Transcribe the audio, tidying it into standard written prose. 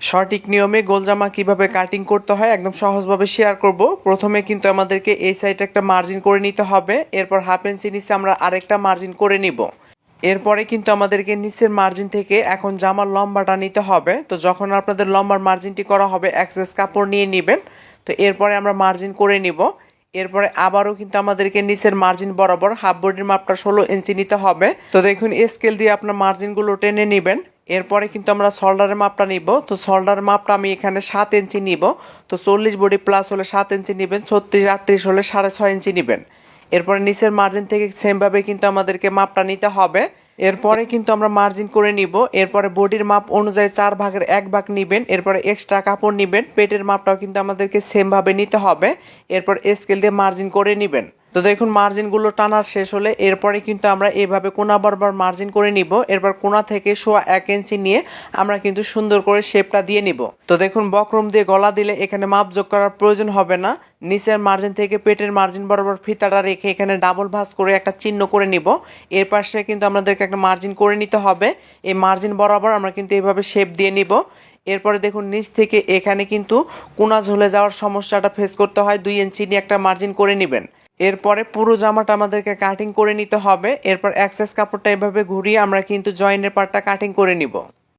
সঠিক নিয়মে গোল জামা কিভাবে কাটিং করতে হয় একদম সহজভাবে শেয়ার করব। প্রথমে কিন্তু আমাদেরকে এই সাইডে একটা মার্জিন করে নিতে হবে, এরপর হাফ ইঞ্চি নিচে আমরা আরেকটা মার্জিন করে নিব। এরপরে কিন্তু আমাদেরকে নিচের মার্জিন থেকে এখন জামার লম্বাটা নিতে হবে। তো যখন আপনাদের লম্বার মার্জিনটি করা হবে এক্সেস কাপড় নিয়ে নেবেন। তো এরপরে আমরা মার্জিন করে নিব। এরপরে আবারও কিন্তু আমাদেরকে নিচের মার্জিন বরাবর হাফ বডির মাপটা 16 ইঞ্চি নিতে হবে। তো দেখুন স্কেল দিয়ে আপনার মার্জিনগুলো টেনে নেবেন। এরপরে কিন্তু আমরা শোল্ডারের মাপটা নিব। তো শোল্ডারের মাপটা আমি এখানে 7 ইঞ্চি নিব। তো 40 বডি প্লাস হলে 7 ইঞ্চি নেবেন, 36 38 হলে 6.5 ইঞ্চি নেবেন। এরপরে নিচের মার্জিন থেকে সেমভাবে কিন্তু আমাদেরকে মাপটা নিতে হবে। এরপরে কিন্তু আমরা মার্জিন করে নিব। এরপরে বডির মাপ অনুযায়ী 4 ভাগের 1 ভাগ নেবেন। এরপরে এক্সট্রা কাপড় নেবেন, পেটের মাপটাও কিন্তু আমাদেরকে সেমভাবে নিতে হবে। এরপর স্কেল দিয়ে মার্জিন করে নেবেন। তো দেখুন মার্জিনগুলো টানার শেষ হলে এরপরে কিন্তু আমরা এভাবে কোনা বরাবর মার্জিন করে নিব। এরপর কোনা থেকে 1.25 ইঞ্চি নিয়ে আমরা কিন্তু সুন্দর করে শেপটা দিয়ে নিব। তো দেখুন বক্রম দিয়ে গলা দিলে এখানে মাপ যোগ করার প্রয়োজন হবে না। নিচের মার্জিন থেকে পেটের মার্জিন বরাবর ফিতাটা রেখে এখানে ডাবল ভাঁজ করে একটা চিহ্ন করে নিব। এর পাশে কিন্তু আমাদেরকে একটা মার্জিন করে নিতে হবে। এই মার্জিন বরাবর আমরা কিন্তু এইভাবে শেপ দিয়ে নিব। এরপরে দেখুন নিচ থেকে এখানে কিন্তু কোনা ঝুলে যাওয়ার সমস্যাটা ফেস করতে হয়, 2 ইঞ্চি নিয়ে একটা মার্জিন করে নেবেন। এরপরে পুরো জামাটা আমাদেরকে কাটিং করে নিতে হবে। এরপর এক্সেস কাপড়টা এভাবে ঘুরিয়ে আমরা কিন্তু জয়েন্টের পার্টটা কাটিং করে নিব।